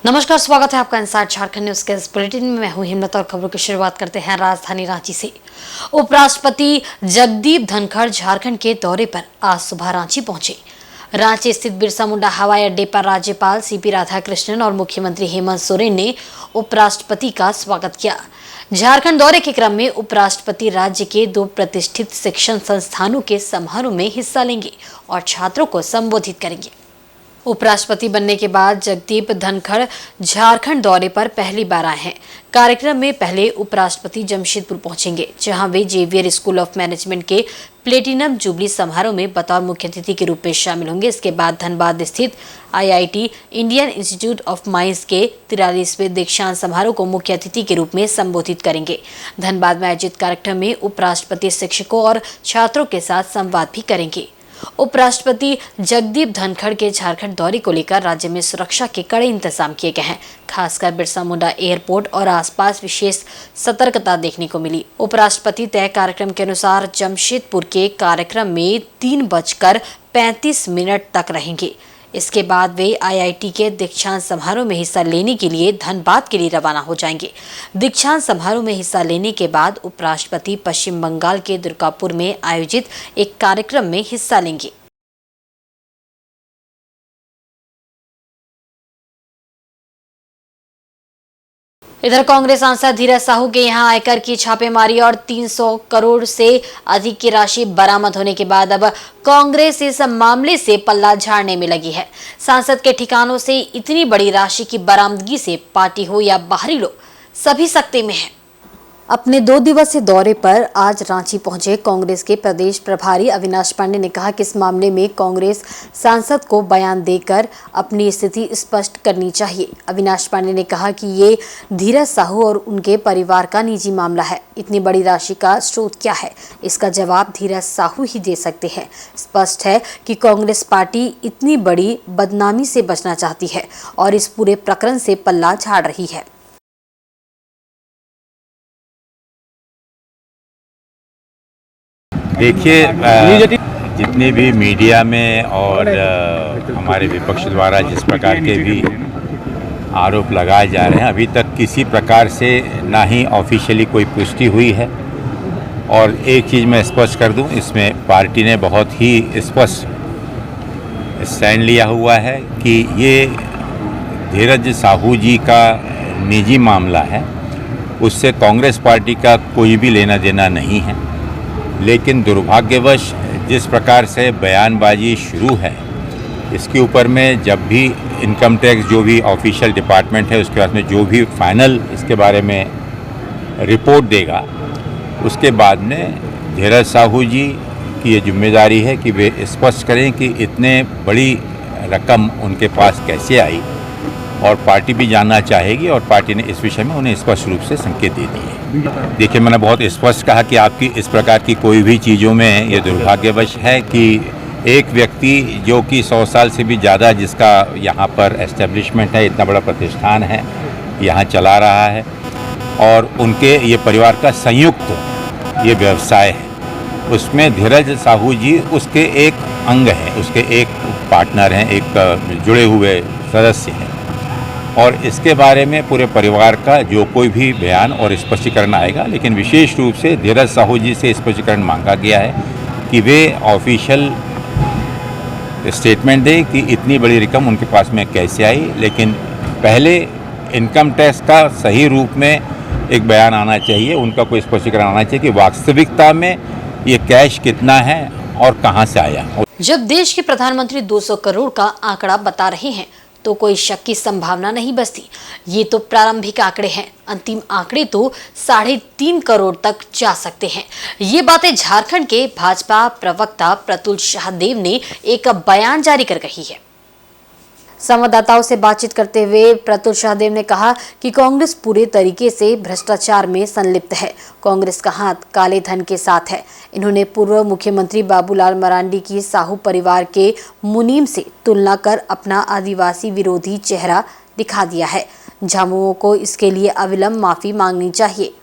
नमस्कार, स्वागत है आपका इंसाइड झारखंड न्यूज के इस बुलेटिन में। मैं हूं हिम्मत और खबरों की शुरुआत करते हैं राजधानी रांची से। उपराष्ट्रपति जगदीप धनखड़ झारखंड के दौरे पर आज सुबह रांची पहुंचे। रांची स्थित बिरसा मुंडा हवाई अड्डे पर राज्यपाल सीपी राधाकृष्णन और मुख्यमंत्री हेमंत सोरेन ने उपराष्ट्रपति का स्वागत किया। झारखंड दौरे के क्रम में उपराष्ट्रपति राज्य के 2 प्रतिष्ठित शिक्षण संस्थानों के समारोह में हिस्सा लेंगे और छात्रों को संबोधित करेंगे। उपराष्ट्रपति बनने के बाद जगदीप धनखड़ झारखंड दौरे पर पहली बार आए हैं। कार्यक्रम में पहले उपराष्ट्रपति जमशेदपुर पहुंचेंगे, जहां वे जेवियर स्कूल ऑफ मैनेजमेंट के प्लेटिनम जुबली समारोह में बतौर मुख्य अतिथि के रूप में शामिल होंगे। इसके बाद धनबाद स्थित IIT Indian institute of mines के 43वें दीक्षांत समारोह को मुख्य अतिथि के रूप में संबोधित करेंगे। धनबाद में आयोजित कार्यक्रम में उपराष्ट्रपति शिक्षकों और छात्रों के साथ संवाद भी करेंगे। उपराष्ट्रपति जगदीप धनखड़ के झारखंड दौरे को लेकर राज्य में सुरक्षा के कड़े इंतजाम किए गए हैं। खासकर बिरसा मुंडा एयरपोर्ट और आसपास विशेष सतर्कता देखने को मिली। उपराष्ट्रपति तय कार्यक्रम के अनुसार जमशेदपुर के कार्यक्रम में 3:35 तक रहेंगे। इसके बाद वे IIT के दीक्षांत समारोह में हिस्सा लेने के लिए धनबाद के लिए रवाना हो जाएंगे। दीक्षांत समारोह में हिस्सा लेने के बाद उपराष्ट्रपति पश्चिम बंगाल के दुर्गापुर में आयोजित एक कार्यक्रम में हिस्सा लेंगे। इधर कांग्रेस सांसद धीरज साहू के यहां आयकर की छापेमारी और 300 करोड़ से अधिक की राशि बरामद होने के बाद अब कांग्रेस इस मामले से पल्ला झाड़ने में लगी है। सांसद के ठिकानों से इतनी बड़ी राशि की बरामदगी से पार्टी हो या बाहरी लोग सभी सकते में हैं। अपने 2 दिवसीय दौरे पर आज रांची पहुंचे कांग्रेस के प्रदेश प्रभारी अविनाश पांडे ने कहा कि इस मामले में कांग्रेस सांसद को बयान देकर अपनी स्थिति स्पष्ट करनी चाहिए। अविनाश पांडे ने कहा कि ये धीरज साहू और उनके परिवार का निजी मामला है। इतनी बड़ी राशि का स्रोत क्या है, इसका जवाब धीरज साहू ही दे सकते हैं। स्पष्ट है कि कांग्रेस पार्टी इतनी बड़ी बदनामी से बचना चाहती है और इस पूरे प्रकरण से पल्ला झाड़ रही है। देखिए, जितने भी मीडिया में और हमारे विपक्ष द्वारा जिस प्रकार के भी आरोप लगाए जा रहे हैं, अभी तक किसी प्रकार से ना ही ऑफिशियली कोई पुष्टि हुई है। और एक चीज़ मैं स्पष्ट कर दूं, इसमें पार्टी ने बहुत ही स्पष्ट स्टैंड लिया हुआ है कि ये धीरज साहू जी का निजी मामला है, उससे कांग्रेस पार्टी का कोई भी लेना देना नहीं है। लेकिन दुर्भाग्यवश जिस प्रकार से बयानबाजी शुरू है, इसके ऊपर में जब भी इनकम टैक्स जो भी ऑफिशियल डिपार्टमेंट है उसके बाद में जो भी फाइनल इसके बारे में रिपोर्ट देगा, उसके बाद में धीरज साहू जी की ये जिम्मेदारी है कि वे स्पष्ट करें कि इतने बड़ी रकम उनके पास कैसे आई, और पार्टी भी जानना चाहेगी और पार्टी ने इस विषय में उन्हें स्पष्ट रूप से संकेत दे दिए। देखिए, मैंने बहुत स्पष्ट कहा कि आपकी इस प्रकार की कोई भी चीज़ों में ये दुर्भाग्यवश है कि एक व्यक्ति जो कि 100 साल से भी ज़्यादा जिसका यहाँ पर एस्टेब्लिशमेंट है, इतना बड़ा प्रतिष्ठान है, यहाँ चला रहा है, और उनके ये परिवार का संयुक्त ये व्यवसाय है, उसमें धीरज साहू जी उसके एक अंग हैं, उसके एक पार्टनर हैं, एक जुड़े हुए सदस्य हैं। और इसके बारे में पूरे परिवार का जो कोई भी बयान और स्पष्टीकरण आएगा, लेकिन विशेष रूप से धीरज साहू जी से स्पष्टीकरण मांगा गया है कि वे ऑफिशियल स्टेटमेंट दें कि इतनी बड़ी रकम उनके पास में कैसे आई। लेकिन पहले इनकम टैक्स का सही रूप में एक बयान आना चाहिए, उनका कोई स्पष्टीकरण आना चाहिए कि वास्तविकता में ये कैश कितना है और कहाँ से आया। जब देश के प्रधानमंत्री 200 करोड़ का आंकड़ा बता रहे हैं तो कोई शक की संभावना नहीं बचती। ये तो प्रारंभिक आंकड़े हैं, अंतिम आंकड़े तो 3.5 करोड़ तक जा सकते हैं। ये बातें झारखंड के भाजपा प्रवक्ता प्रतुल शाहदेव ने एक बयान जारी कर कही है। संवाददाताओं से बातचीत करते हुए प्रतुल शाहदेव ने कहा कि कांग्रेस पूरे तरीके से भ्रष्टाचार में संलिप्त है। कांग्रेस का हाथ काले धन के साथ है। इन्होंने पूर्व मुख्यमंत्री बाबूलाल मरांडी की साहू परिवार के मुनीम से तुलना कर अपना आदिवासी विरोधी चेहरा दिखा दिया है। झामुमो को इसके लिए अविलंब माफी मांगनी चाहिए।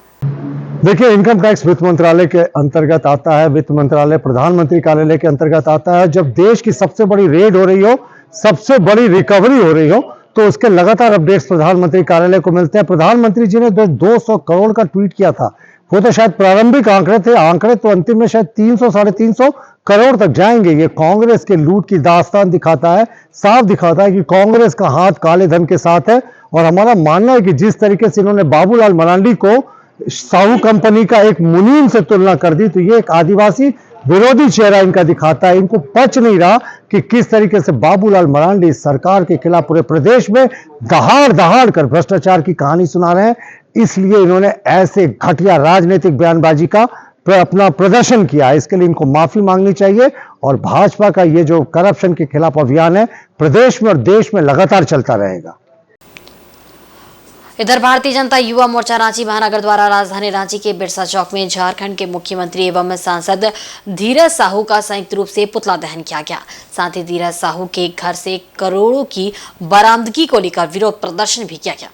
देखिए, इनकम टैक्स वित्त मंत्रालय के अंतर्गत आता है, वित्त मंत्रालय प्रधानमंत्री कार्यालय के अंतर्गत आता है। जब देश की सबसे बड़ी रेड हो रही हो, सबसे बड़ी रिकवरी हो रही हो, तो उसके लगातार अपडेट्स प्रधानमंत्री कार्यालय को मिलते हैं। प्रधानमंत्री जी ने 200 करोड़ का ट्वीट किया था। वो तो शायद प्रारंभिक आंकड़े थे, आंकड़े तो अंतिम में शायद 300 साढ़े 300 करोड़ तक जाएंगे। ये कांग्रेस के लूट की दास्तान दिखाता है, साफ दिखाता है कि कांग्रेस का हाथ काले धन के साथ है। और हमारा मानना है कि जिस तरीके से इन्होंने बाबूलाल मरांडी को साहू कंपनी का एक मुनीम से तुलना कर दी, तो ये एक आदिवासी विरोधी चेहरा इनका दिखाता है। इनको पच नहीं रहा कि किस तरीके से बाबूलाल मरांडी सरकार के खिलाफ पूरे प्रदेश में दहाड़ दहाड़ कर भ्रष्टाचार की कहानी सुना रहे हैं। इसलिए इन्होंने ऐसे घटिया राजनीतिक बयानबाजी का अपना प्रदर्शन किया है। इसके लिए इनको माफी मांगनी चाहिए और भाजपा का ये जो करप्शन के खिलाफ अभियान है प्रदेश में और देश में लगातार चलता रहेगा। इधर भारतीय जनता युवा मोर्चा रांची महानगर द्वारा राजधानी रांची के बिरसा चौक में झारखंड के मुख्यमंत्री एवं सांसद धीरज साहू का संयुक्त रूप से पुतला दहन किया गया। साथ ही धीरज साहू के घर से करोड़ों की बरामदगी को लेकर विरोध प्रदर्शन भी किया गया।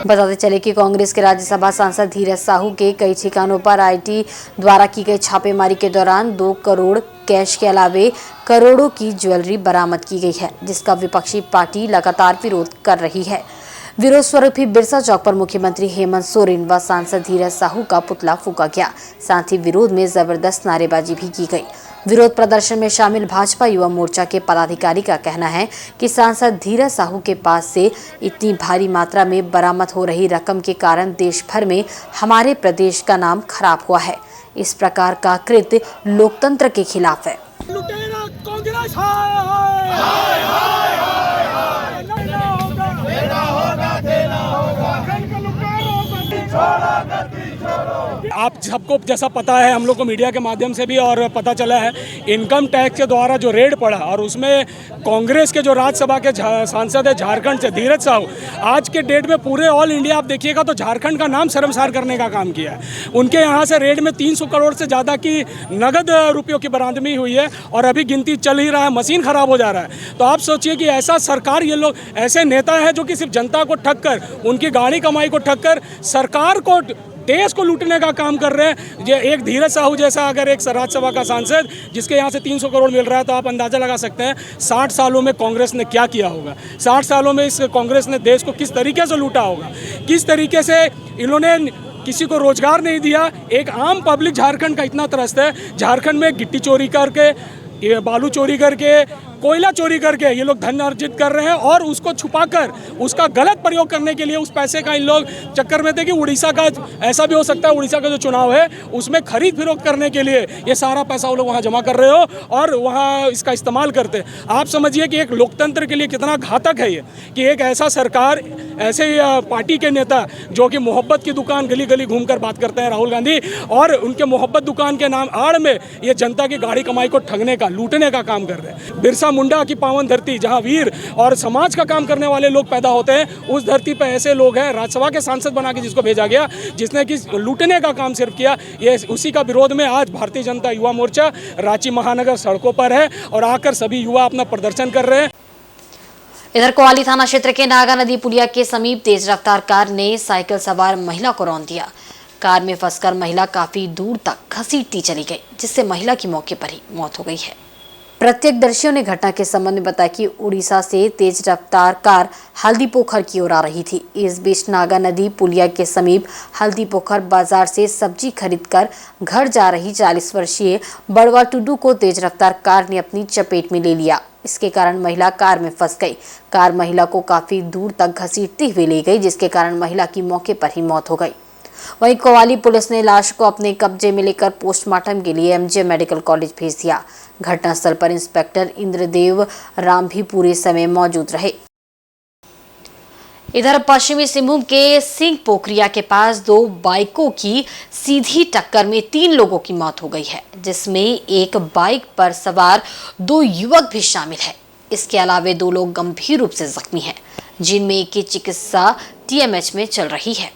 बताते चले कि कांग्रेस के राज्यसभा सांसद धीरज साहू के कई ठिकानों पर आईटी द्वारा की गई छापेमारी के दौरान 2 करोड़ कैश के अलावे करोड़ों की ज्वेलरी बरामद की गई है, जिसका विपक्षी पार्टी लगातार विरोध कर रही है। विरोध स्वरूप ही बिरसा चौक पर मुख्यमंत्री हेमंत सोरेन व सांसद धीरज साहू का पुतला फूका गया। साथ ही विरोध में जबरदस्त नारेबाजी भी की गई। विरोध प्रदर्शन में शामिल भाजपा युवा मोर्चा के पदाधिकारी का कहना है कि सांसद धीरज साहू के पास से इतनी भारी मात्रा में बरामद हो रही रकम के कारण देश भर में हमारे प्रदेश का नाम खराब हुआ है। इस प्रकार का कृत्य लोकतंत्र के खिलाफ है। आप सबको जैसा पता है, हम लोग को मीडिया के माध्यम से भी और पता चला है, इनकम टैक्स के द्वारा जो रेड पड़ा और उसमें कांग्रेस के जो राज्यसभा के सांसद है झारखंड से धीरज साहू, आज के डेट में पूरे ऑल इंडिया आप देखिएगा तो झारखंड का नाम शर्मसार करने का काम किया है। उनके यहाँ से रेड में 300 करोड़ से ज़्यादा की नगद रुपयों की बरामदगी हुई है और अभी गिनती चल ही रहा है, मशीन खराब हो जा रहा है। तो आप सोचिए कि ऐसा सरकार, ये लोग ऐसे नेता हैं जो कि सिर्फ जनता को ठग कर, उनकी गाड़ी कमाई को ठग कर सरकार को, देश को लूटने का काम कर रहे हैं। ये एक धीरज साहू जैसा अगर एक राज्यसभा का सांसद जिसके यहाँ से 300 करोड़ मिल रहा है, तो आप अंदाजा लगा सकते हैं 60 सालों में कांग्रेस ने क्या किया होगा। 60 सालों में इस कांग्रेस ने देश को किस तरीके से लूटा होगा, किस तरीके से इन्होंने किसी को रोजगार नहीं दिया। एक आम पब्लिक झारखंड का इतना त्रस्त है, झारखंड में गिट्टी चोरी करके, ये बालू चोरी करके, कोयला चोरी करके ये लोग धन अर्जित कर रहे हैं और उसको छुपाकर उसका गलत प्रयोग करने के लिए उस पैसे का इन लोग चक्कर में थे कि उड़ीसा का ऐसा भी हो सकता है, उड़ीसा का जो चुनाव है उसमें खरीद फरोख्त करने के लिए ये सारा पैसा वो लोग वहाँ जमा कर रहे हो और वहाँ इसका इस्तेमाल करते। आप समझिए कि एक लोकतंत्र के लिए कितना घातक है ये, कि एक ऐसा सरकार, ऐसे पार्टी के नेता जो कि मोहब्बत की दुकान गली गली घूमकर बात करते हैं, राहुल गांधी, और उनके मोहब्बत दुकान के नाम आड़ में ये जनता की गाड़ी कमाई को ठगने का, लूटने का काम कर रहे हैं। बिरसा मुंडा की पावन धरती जहां वीर और समाज का काम करने वाले लोग पैदा होते हैं, उस धरती पर ऐसे लोग हैं, राज्यसभा के सांसद बना के जिसको भेजा गया, जिसने कि लूटने का काम सिर्फ किया। ये उसी का विरोध में आज भारतीय जनता युवा मोर्चा रांची महानगर सड़कों पर है और आकर सभी युवा अपना प्रदर्शन कर रहे हैं। इधर कोवाली थाना क्षेत्र के नागा नदी पुलिया के समीप तेज रफ्तार कार ने साइकिल सवार महिला को रौंद दिया। कार में फंसकर महिला काफी दूर तक घसीटती चली गई, जिससे महिला की मौके पर ही मौत हो गई है। प्रत्यक्षदर्शियों ने घटना के संबंध में बताया कि उड़ीसा से तेज रफ्तार कार हल्दी पोखर की ओर आ रही थी। इस बीच नागा नदी पुलिया के समीप हल्दी पोखर बाजार से सब्जी खरीदकर घर जा रही 40 वर्षीय बड़वा टुडू को तेज रफ्तार कार ने अपनी चपेट में ले लिया। इसके कारण महिला कार में फंस गई। कार महिला को काफी दूर तक घसीटती हुई ले गई, जिसके कारण महिला की मौके पर ही मौत हो गई। वहीं कोवाली पुलिस ने लाश को अपने कब्जे में लेकर पोस्टमार्टम के लिए एमजे मेडिकल कॉलेज भेज दिया। घटनास्थल पर इंस्पेक्टर इंद्रदेव राम भी पूरे समय मौजूद रहे। इधर पश्चिमी सिंहभूम के सिंह पोखरिया के पास 2 बाइकों की सीधी टक्कर में 3 लोगों की मौत हो गई है, जिसमें एक बाइक पर सवार 2 युवक भी शामिल है। इसके अलावे 2 लोग गंभीर रूप से जख्मी हैं, जिनमें एक की चिकित्सा टीएमएच में चल रही है।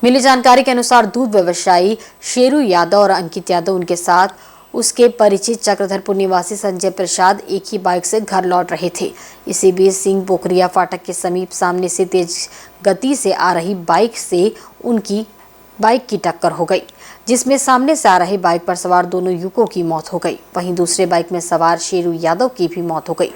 मिली जानकारी के अनुसार दूध व्यवसायी शेरू यादव और अंकित यादव, उनके साथ उसके परिचित चक्रधरपुर निवासी संजय प्रसाद एक ही बाइक से घर लौट रहे थे। इसी बीच सिंह पोखरिया फाटक के समीप सामने से तेज गति से आ रही बाइक से उनकी बाइक की टक्कर हो गई, जिसमें सामने से आ रहे बाइक पर सवार दोनों युवकों की मौत हो गई। वहीं दूसरे बाइक में सवार शेरू यादव की भी मौत हो गई।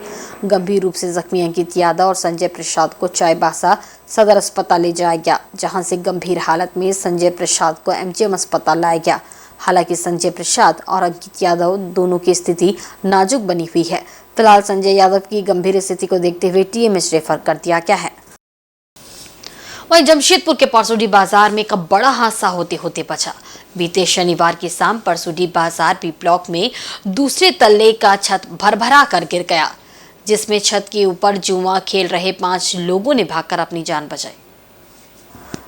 गंभीर रूप से जख्मी अंकित यादव और संजय प्रसाद को चाईबासा सदर अस्पताल ले जाया गया, जहां से गंभीर हालत में संजय प्रसाद को एमजीएम अस्पताल लाया गया। हालांकि संजय प्रसाद और अंकित यादव दोनों की स्थिति नाजुक बनी हुई है। फिलहाल संजय यादव की गंभीर स्थिति को देखते हुए टीएमएच रेफर कर दिया गया है। वहीं जमशेदपुर के परसुडी बाजार में एक बड़ा हादसा होते होते बचा। बीते शनिवार की शाम परसुडी बाजार बी ब्लॉक में दूसरे तल्ले का छत भरभरा कर गिर गया, जिसमें छत के ऊपर जुआ खेल रहे 5 लोगों ने भागकर अपनी जान बचाई।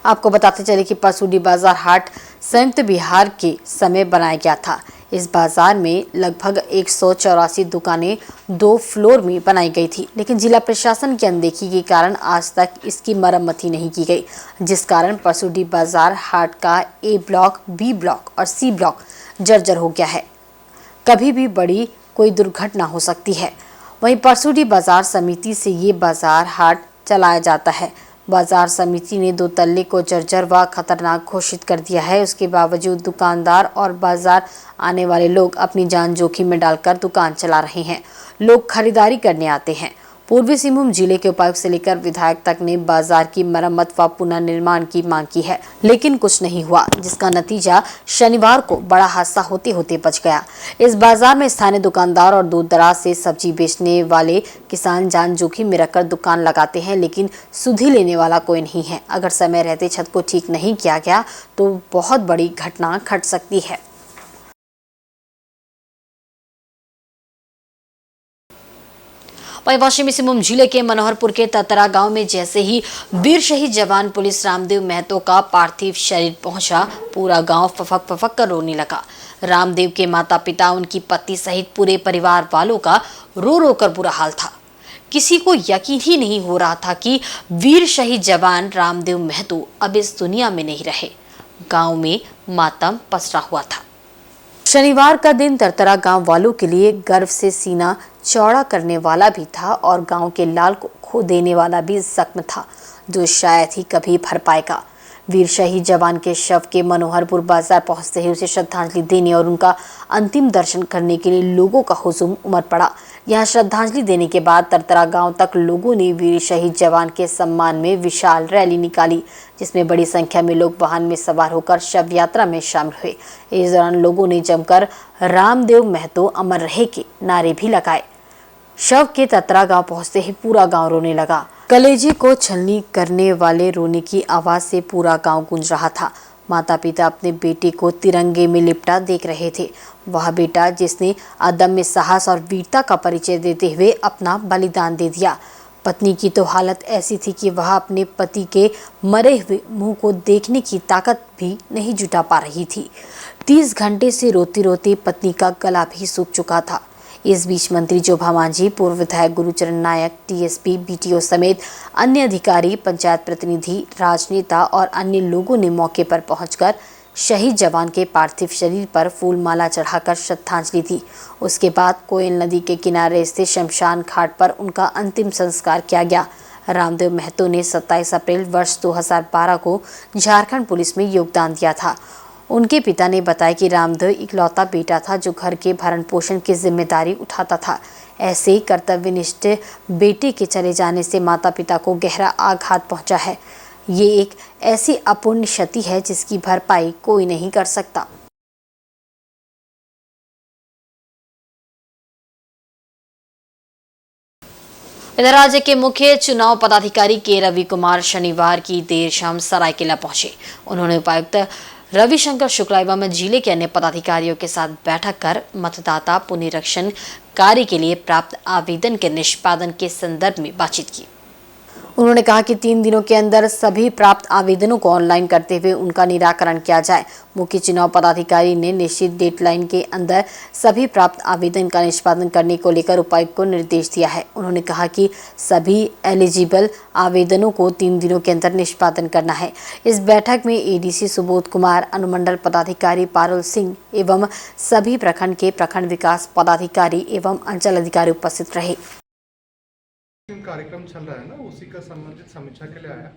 आपको बताते चले कि परसुडी बाजार हाट संयुक्त बिहार के समय बनाया गया था। इस बाजार में लगभग 184 दुकानें 2 फ्लोर में बनाई गई थी, लेकिन जिला प्रशासन की अनदेखी के कारण आज तक इसकी मरम्मत ही नहीं की गई, जिस कारण परसुडी बाजार हाट का ए ब्लॉक, बी ब्लॉक और सी ब्लॉक जर्जर हो गया है। कभी भी बड़ी कोई दुर्घटना हो सकती है। वहीं परसुडी बाजार समिति से ये बाजार हाट चलाया जाता है। बाजार समिति ने 2 तल्ले को जर्जर व खतरनाक घोषित कर दिया है। उसके बावजूद दुकानदार और बाजार आने वाले लोग अपनी जान जोखिम में डालकर दुकान चला रहे हैं। लोग खरीदारी करने आते हैं। पूर्वी सिंहभूम जिले के उपायुक्त से लेकर विधायक तक ने बाजार की मरम्मत व पुनर्निर्माण की मांग की है, लेकिन कुछ नहीं हुआ, जिसका नतीजा शनिवार को बड़ा हादसा होते होते बच गया। इस बाजार में स्थानीय दुकानदार और दूर दराज से सब्जी बेचने वाले किसान जान जोखिम में रखकर दुकान लगाते हैं, लेकिन सुधि लेने वाला कोई नहीं है। अगर समय रहते छत को ठीक नहीं किया गया तो बहुत बड़ी घटना घट सकती है। वहीं पश्चिमी सिंहभूम जिले के मनोहरपुर के ततरा गांव में जैसे ही वीर शहीद जवान पुलिस रामदेव महतो का पार्थिव शरीर पहुंचा, पूरा गांव फफक फफक कर रोने लगा। रामदेव के माता पिता, उनकी पत्नी सहित पूरे परिवार वालों का रो रो कर बुरा हाल था। किसी को यकीन ही नहीं हो रहा था कि वीर शहीद जवान रामदेव महतो अब इस दुनिया में नहीं रहे। गांव में मातम पसरा हुआ था। शनिवार का दिन तरतरा गांव वालों के लिए गर्व से सीना चौड़ा करने वाला भी था और गांव के लाल को खो देने वाला भी जख्म था, जो शायद ही कभी भर पाएगा। वीर शहीद जवान के शव के मनोहरपुर बाजार पहुंचते ही उसे श्रद्धांजलि देने और उनका अंतिम दर्शन करने के लिए लोगों का हुजूम उमड़ पड़ा। यहां श्रद्धांजलि देने के बाद तरतरा गांव तक लोगों ने वीर शहीद जवान के सम्मान में विशाल रैली निकाली, जिसमें बड़ी संख्या में लोग वाहन में सवार होकर शव यात्रा में शामिल हुए। इस दौरान लोगों ने जमकर रामदेव महतो अमर रहे के नारे भी लगाए। शव के ततरा गांव पहुंचते ही पूरा गांव रोने लगा। कलेजे को छलनी करने वाले रोने की आवाज से पूरा गांव गूंज रहा था। माता पिता अपने बेटे को तिरंगे में लिपटा देख रहे थे। वह बेटा जिसने अदम्य साहस और वीरता का परिचय देते हुए अपना बलिदान दे दिया। पत्नी की तो हालत ऐसी थी कि वह अपने पति के मरे हुए मुंह को देखने की ताकत भी नहीं जुटा पा रही थी। 30 घंटे से रोते रोते पत्नी का गला भी सूख चुका था। इस बीच मंत्री जोभा मांझी, पूर्व विधायक गुरुचरण नायक, टीएसपी, बीटीओ समेत अन्य अधिकारी, पंचायत प्रतिनिधि, राजनेता और अन्य लोगों ने मौके पर पहुंचकर शहीद जवान के पार्थिव शरीर पर फूल माला चढ़ाकर श्रद्धांजलि दी। उसके बाद कोयल नदी के किनारे स्थित शमशान घाट पर उनका अंतिम संस्कार किया गया। रामदेव महतो ने 27 अप्रैल वर्ष 2012 को झारखंड पुलिस में योगदान दिया था। उनके पिता ने बताया कि रामदेव इकलौता बेटा था जो घर के भरण पोषण की जिम्मेदारी उठाता था। ऐसे कर्तव्यनिष्ठ बेटे के चले जाने से माता पिता को गहरा आघात पहुंचा है। ये एक ऐसी अपूर्ण क्षति है जिसकी भरपाई कोई नहीं कर सकता। इधर राज्य के मुख्य चुनाव पदाधिकारी के रवि कुमार शनिवार की देर शाम सरायकेला पहुंचे। उन्होंने उपायुक्त रविशंकर शुक्ला एवं जिले के अन्य पदाधिकारियों के साथ बैठक कर मतदाता पुनरीक्षण कार्य के लिए प्राप्त आवेदन के निष्पादन के संदर्भ में बातचीत की। उन्होंने कहा कि 3 दिनों के अंदर सभी प्राप्त आवेदनों को ऑनलाइन करते हुए उनका निराकरण किया जाए। मुख्य चुनाव पदाधिकारी ने निश्चित डेडलाइन के अंदर सभी प्राप्त आवेदन का निष्पादन करने को लेकर उपायुक्त को निर्देश दिया है। उन्होंने कहा कि सभी एलिजिबल आवेदनों को 3 दिनों के अंदर निष्पादन करना है। इस बैठक में एडीसी सुबोध कुमार, अनुमंडल पदाधिकारी पारुल सिंह एवं सभी प्रखंड के प्रखंड विकास पदाधिकारी एवं अंचल अधिकारी उपस्थित रहे। कार्यक्रम चल रहा है ना, उसी का संबंधित समीक्षा के लिए आया।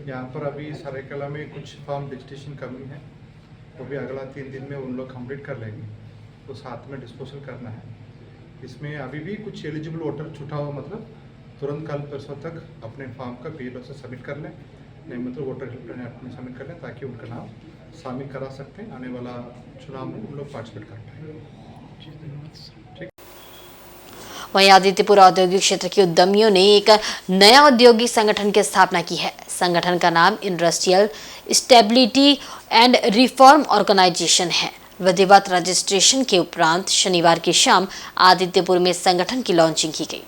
यहाँ पर अभी सरायकला में कुछ फॉर्म रजिस्ट्रेशन कमी है, वो भी अगला 3 दिन में उन लोग कंप्लीट कर लेंगे, तो साथ में डिस्पोजल करना है। इसमें अभी भी कुछ एलिजिबल वोटर छूटा हुआ, मतलब तुरंत कल परसों तक अपने फॉर्म का BLO से सबमिट कर लें, नहीं मतलब वोटर हेल्पलाइन ऐप में सबमिट कर लें, ताकि उनका नाम शामिल करा सकते हैं, आने वाला चुनाव में उन लोग पार्टिसिपेट कर पाएंगे। वहीं आदित्यपुर औद्योगिक क्षेत्र के उद्यमियों ने एक नया औद्योगिक संगठन की स्थापना की है। संगठन का नाम industrial stability and reform organization है। विधिवत रजिस्ट्रेशन के उपरांत शनिवार की शाम आदित्यपुर में संगठन की लॉन्चिंग की गई।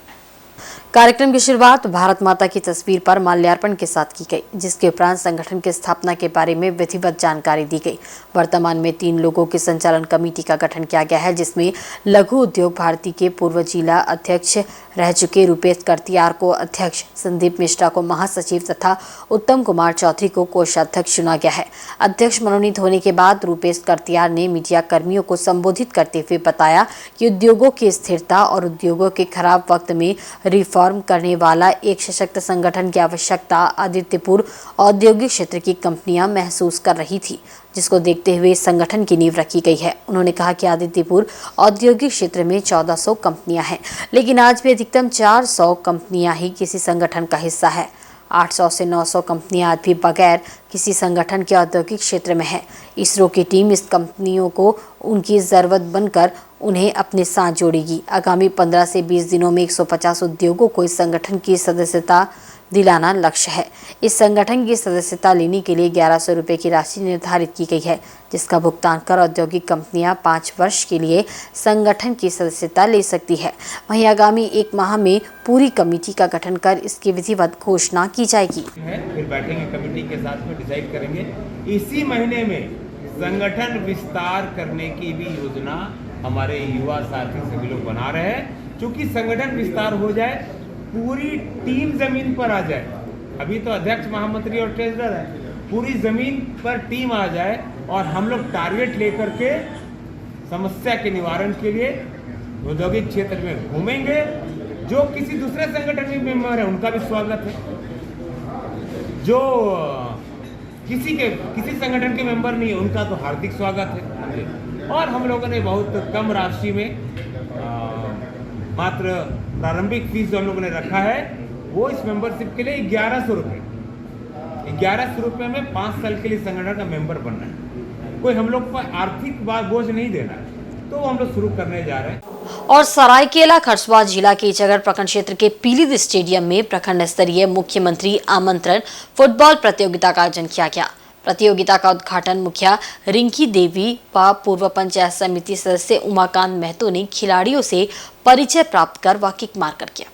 कार्यक्रम की शुरुआत भारत माता की तस्वीर पर माल्यार्पण के साथ की गई, जिसके उपरांत संगठन की स्थापना के बारे में विधिवत जानकारी दी गई। वर्तमान में 3 लोगों की संचालन कमेटी का गठन किया गया है, जिसमें लघु उद्योग भारती के पूर्व जिला अध्यक्ष रह चुके रूपेश कर्तियार को अध्यक्ष, संदीप मिश्रा को महासचिव तथा उत्तम कुमार चौधरी को कोषाध्यक्ष चुना गया है। अध्यक्ष मनोनीत होने के बाद रूपेश कर्तियार ने मीडिया कर्मियों को संबोधित करते हुए बताया कि उद्योगों की स्थिरता और उद्योगों के खराब वक्त में रिफॉर्म करने वाला एक सशक्त संगठन की आवश्यकता आदित्यपुर औद्योगिक क्षेत्र की कंपनियां महसूस कर रही थी, जिसको देखते हुए संगठन की नींव रखी गई है। उन्होंने कहा कि आदित्यपुर औद्योगिक क्षेत्र में 1400 कंपनियां हैं, लेकिन आज भी अधिकतम 400 कंपनियां ही किसी संगठन का हिस्सा है। 800 से 900 कंपनियां आज भी बगैर किसी संगठन के औद्योगिक क्षेत्र में है। इसरो की टीम इस कंपनियों को उनकी ज़रूरत बनकर उन्हें अपने साथ जोड़ेगी। आगामी 15 से 20 दिनों में 150 उद्योगों को इस संगठन की सदस्यता दिलाना लक्ष्य है। इस संगठन की सदस्यता लेने के लिए 1100 रुपये की राशि निर्धारित की गई है, जिसका भुगतान कर औद्योगिक कंपनियां 5 वर्ष के लिए संगठन की सदस्यता ले सकती है। वहीं आगामी 1 माह में पूरी कमेटी का गठन कर इसकी विधिवत घोषणा की जाएगी। फिर बैठेंगे कमेटी के साथ में, डिसाइड करेंगे। इसी महीने में संगठन विस्तार करने की भी योजना हमारे युवा साथी सभी लोग बना रहे हैं। क्योंकि संगठन विस्तार हो जाए, पूरी टीम जमीन पर आ जाए। अभी तो अध्यक्ष, महामंत्री और ट्रेजरर है, पूरी जमीन पर टीम आ जाए और हम लोग टारगेट लेकर के समस्या के निवारण के लिए औद्योगिक क्षेत्र में घूमेंगे। जो किसी दूसरे संगठन में मेंबर है उनका भी स्वागत है, जो किसी संगठन के मेंबर नहीं है उनका तो हार्दिक स्वागत है। और हम लोगों ने बहुत कम राशि में मात्र प्रारंभिक फीस जो हम लोगों ने रखा है वो इस मेंबरशिप के लिए 1100 रुपये। 1100 रुपये में 5 साल के लिए संगठन का मेंबर बनना है। कोई हम लोग को आर्थिक बोझ नहीं देना है, तो हम लोग शुरू करने जा रहे हैं। और सरायकेला खरसवां जिला के ईचागढ़ प्रखंड क्षेत्र के पीलीद स्टेडियम में प्रखंड स्तरीय मुख्यमंत्री आमंत्रण फुटबॉल प्रतियोगिता का आयोजन किया गया। प्रतियोगिता का उद्घाटन मुखिया रिंकी देवी व पूर्व पंचायत समिति सदस्य उमाकांत महतो ने खिलाड़ियों से परिचय प्राप्त कर व किक मारकर किया।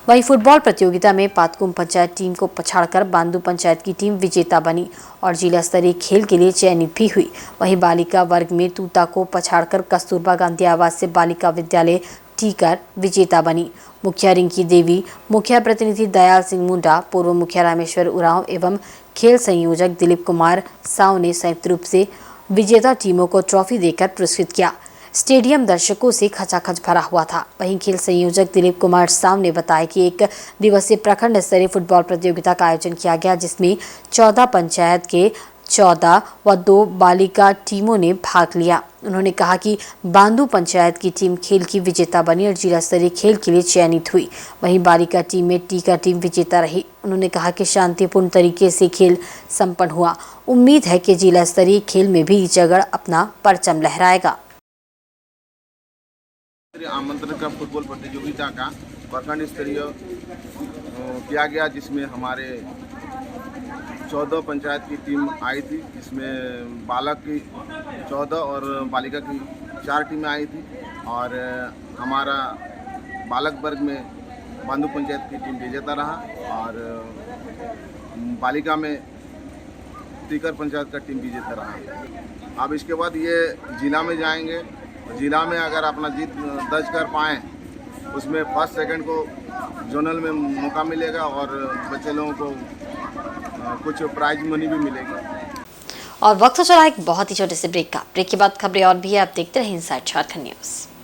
वहीं फुटबॉल प्रतियोगिता में पातकुम पंचायत टीम को पछाड़कर बांदू पंचायत की टीम विजेता बनी और जिला स्तरीय खेल के लिए चयनित भी हुई। वहीं बालिका वर्ग में तूता को पछाड़कर कस्तूरबा गांधी आवास से बालिका विद्यालय टीकर विजेता बनी। मुखिया रिंकी देवी, मुखिया प्रतिनिधि दयाल सिंह मुंडा, पूर्व मुखिया रामेश्वर उरांव एवं खेल संयोजक दिलीप कुमार साव ने संयुक्त रूप से विजेता टीमों को ट्रॉफी देकर पुरस्कृत किया। स्टेडियम दर्शकों से खचाखच भरा हुआ था। वहीं खेल संयोजक दिलीप कुमार साव ने बताया कि 1 दिवसीय प्रखंड स्तरीय फुटबॉल प्रतियोगिता का आयोजन किया गया, जिसमें 14 पंचायत के 14 व 2 बालिका टीमों ने भाग लिया। उन्होंने कहा कि बांदू पंचायत की टीम खेल की विजेता बनी और जिला स्तरीय खेल के लिए चयनित हुई। वहीं बालिका टीम में टीका टीम विजेता रही। उन्होंने कहा कि शांतिपूर्ण तरीके से खेल संपन्न हुआ। उम्मीद है कि जिला स्तरीय खेल में भी ईचागढ़ अपना परचम लहराएगा। आमंत्रण का फुटबॉल प्रतियोगिता का प्रखंड स्तरीय किया गया, जिसमें हमारे 14 पंचायत की टीम आई थी, जिसमें बालक की 14 और बालिका की 4 टीमें आई थी। और हमारा बालक वर्ग में बांदू पंचायत की टीम विजेता रहा और बालिका में टीकर पंचायत का टीम विजेता रहा। अब इसके बाद ये जिला में जाएंगे, जिला में अगर अपना जीत दर्ज कर पाएँ उसमें फर्स्ट सेकंड को जोनल में मौका मिलेगा और बच्चे लोगों को कुछ प्राइज मनी भी मिलेगी। और वक्त चला एक बहुत ही छोटे से ब्रेक का। ब्रेक के बाद खबरें और भी है, आप देखते रहिए इनसाइड झारखंड न्यूज़।